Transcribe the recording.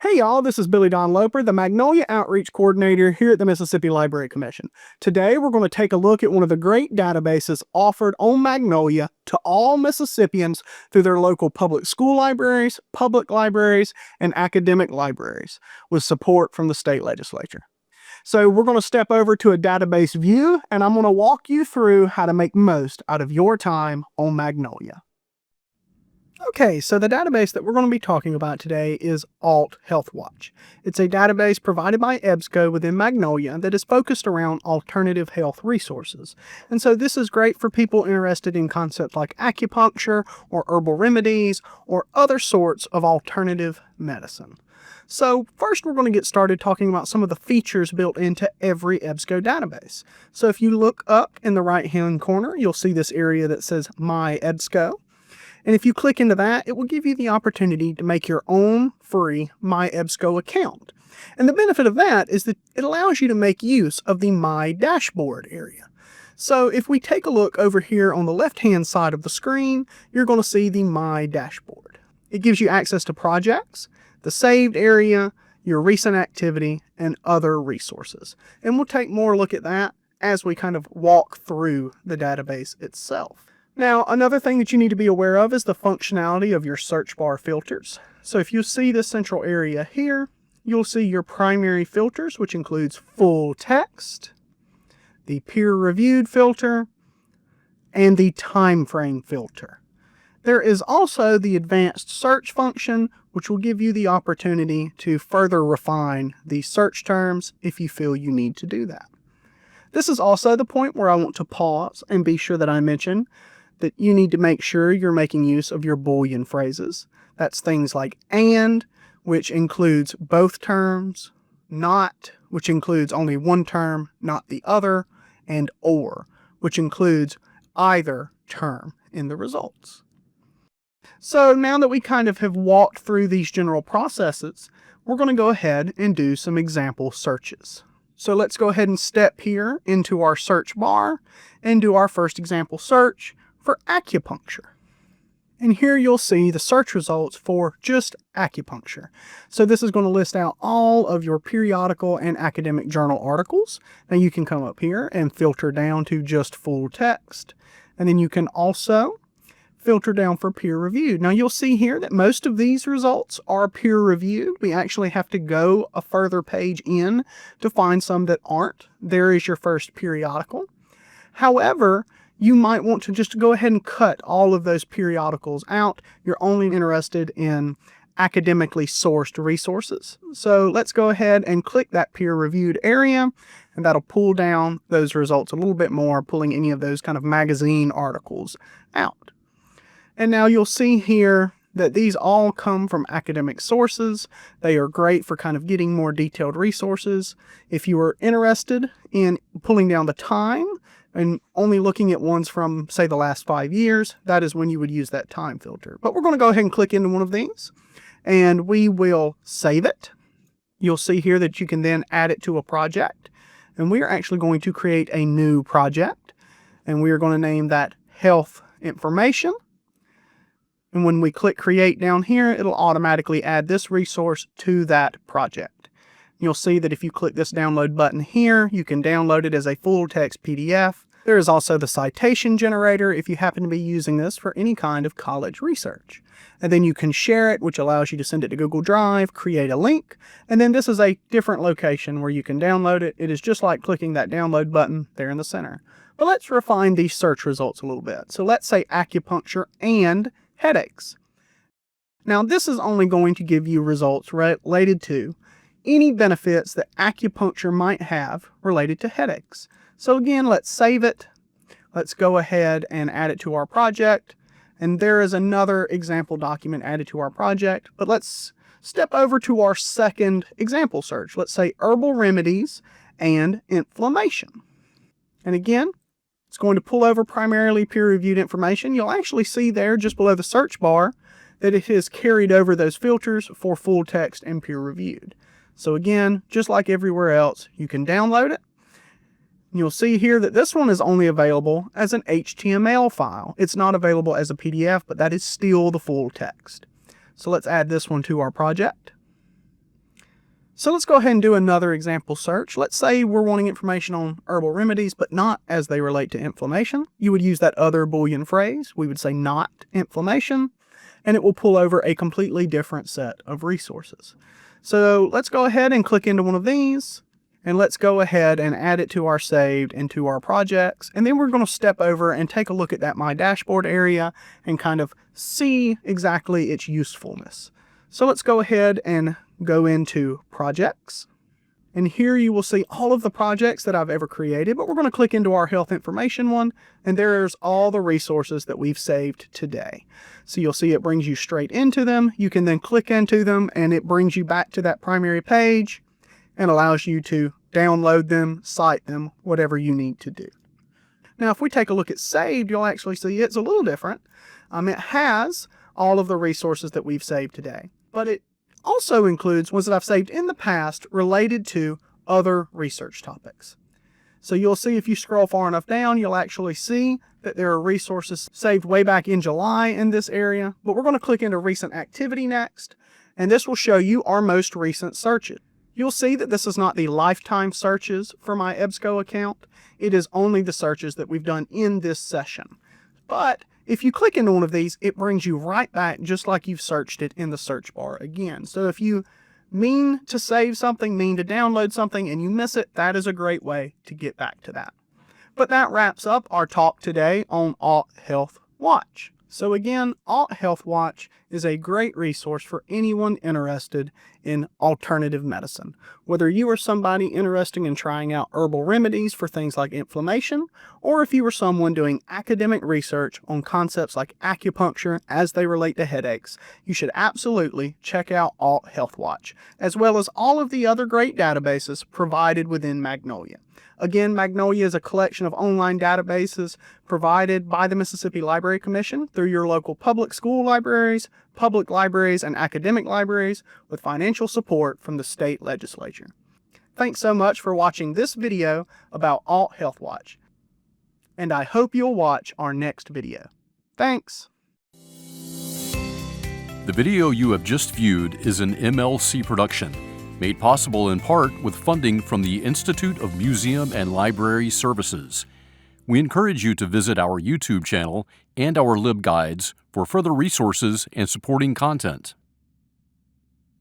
Hey y'all, this is Billy Don Loper, the Magnolia Outreach Coordinator here at the Mississippi Library Commission. Today we're going to take a look at one of the great databases offered on Magnolia to all Mississippians through their local public school libraries, and academic libraries with support from the state legislature. So we're going to step over to a database view and I'm going to walk you through how to make most out of your time on Magnolia. Okay, so the database that we're going to be talking about today is Alt Health Watch. It's a database provided by EBSCO within Magnolia that is focused around alternative health resources. And so this is great for people interested in concepts like acupuncture or herbal remedies or other sorts of alternative medicine. So first we're going to get started talking about some of the features built into every EBSCO database. So if you look up in the right-hand corner, you'll see this area that says My EBSCO. And if you click into that, it will give you the opportunity to make your own free My EBSCO account. And the benefit of that is that it allows you to make use of the My Dashboard area. So if we take a look over here on the left-hand side of the screen, you're going to see the My Dashboard. It gives you access to projects, the saved area, your recent activity, and other resources. And we'll take more look at that as we kind of walk through the database itself. Now, another thing that you need to be aware of is the functionality of your search bar filters. So if you see this central area here, you'll see your primary filters, which includes full text, the peer-reviewed filter, and the time frame filter. There is also the advanced search function, which will give you the opportunity to further refine the search terms if you feel you need to do that. This is also the point where I want to pause and be sure that I mention that you need to make sure you're making use of your Boolean phrases. That's things like and, which includes both terms, not, which includes only one term, not the other, and or, which includes either term in the results. So now that we kind of have walked through these general processes, we're going to go ahead and do some example searches. So let's go ahead and step here into our search bar and do our first example search for acupuncture. And here you'll see the search results for just acupuncture. So this is going to list out all of your periodical and academic journal articles. Now you can come up here and filter down to just full text. And then you can also filter down for peer reviewed. Now you'll see here that most of these results are peer reviewed. We actually have to go a further page in to find some that aren't. There is your first periodical. However, you might want to just go ahead and cut all of those periodicals out. You're only interested in academically sourced resources. So let's go ahead and click that peer-reviewed area, and that'll pull down those results a little bit more, pulling any of those kind of magazine articles out. And now you'll see here that these all come from academic sources. They are great for kind of getting more detailed resources. If you are interested in pulling down the time, and only looking at ones from, say, the last 5 years, that is when you would use that time filter. But we're going to go ahead and click into one of these, and we will save it. You'll see here that you can then add it to a project, and we are actually going to create a new project, and we are going to name that Health Information. And when we click Create down here, it'll automatically add this resource to that project. You'll see that if you click this download button here, you can download it as a full text PDF. There is also the citation generator if you happen to be using this for any kind of college research. And then you can share it, which allows you to send it to Google Drive, create a link, and then this is a different location where you can download it. It is just like clicking that download button there in the center. But let's refine these search results a little bit. So let's say acupuncture and headaches. Now this is only going to give you results related to any benefits that acupuncture might have related to headaches. So again, let's save it. Let's go ahead and add it to our project. And there is another example document added to our project. But let's step over to our second example search. Let's say herbal remedies and inflammation. And again, it's going to pull over primarily peer-reviewed information. You'll actually see there just below the search bar that it has carried over those filters for full text and peer-reviewed. So again, just like everywhere else, you can download it. You'll see here that this one is only available as an HTML file. It's not available as a PDF, but that is still the full text. So let's add this one to our project. So let's go ahead and do another example search. Let's say we're wanting information on herbal remedies, but not as they relate to inflammation. You would use that other Boolean phrase. We would say not inflammation, and it will pull over a completely different set of resources. So let's go ahead and click into one of these, and let's go ahead and add it to our saved and to our projects. And then we're going to step over and take a look at that My Dashboard area and kind of see exactly its usefulness. So let's go ahead and go into projects. And here you will see all of the projects that I've ever created, but we're going to click into our health information one, and there's all the resources that we've saved today. So you'll see it brings you straight into them. You can then click into them and it brings you back to that primary page and allows you to download them, cite them, whatever you need to do. Now, if we take a look at saved, you'll actually see it's a little different. It has all of the resources that we've saved today, but it also includes ones that I've saved in the past related to other research topics. So you'll see if you scroll far enough down, you'll actually see that there are resources saved way back in July in this area, but we're going to click into recent activity next, and this will show you our most recent searches. You'll see that this is not the lifetime searches for my EBSCO account. It is only the searches that we've done in this session. But if you click into one of these, it brings you right back just like you've searched it in the search bar again. So if you mean to save something, mean to download something, and you miss it, that is a great way to get back to that. But that wraps up our talk today on Alt Health Watch. So again, Alt Health Watch is a great resource for anyone interested in alternative medicine. Whether you are somebody interested in trying out herbal remedies for things like inflammation, or if you are someone doing academic research on concepts like acupuncture as they relate to headaches, you should absolutely check out Alt Health Watch, as well as all of the other great databases provided within Magnolia. Again, Magnolia is a collection of online databases provided by the Mississippi Library Commission through your local public school libraries, public libraries, and academic libraries with financial support from the state legislature. Thanks so much for watching this video about Alt Health Watch, and I hope you'll watch our next video. Thanks! The video you have just viewed is an MLC production, made possible in part with funding from the Institute of Museum and Library Services. We encourage you to visit our YouTube channel and our LibGuides for further resources and supporting content.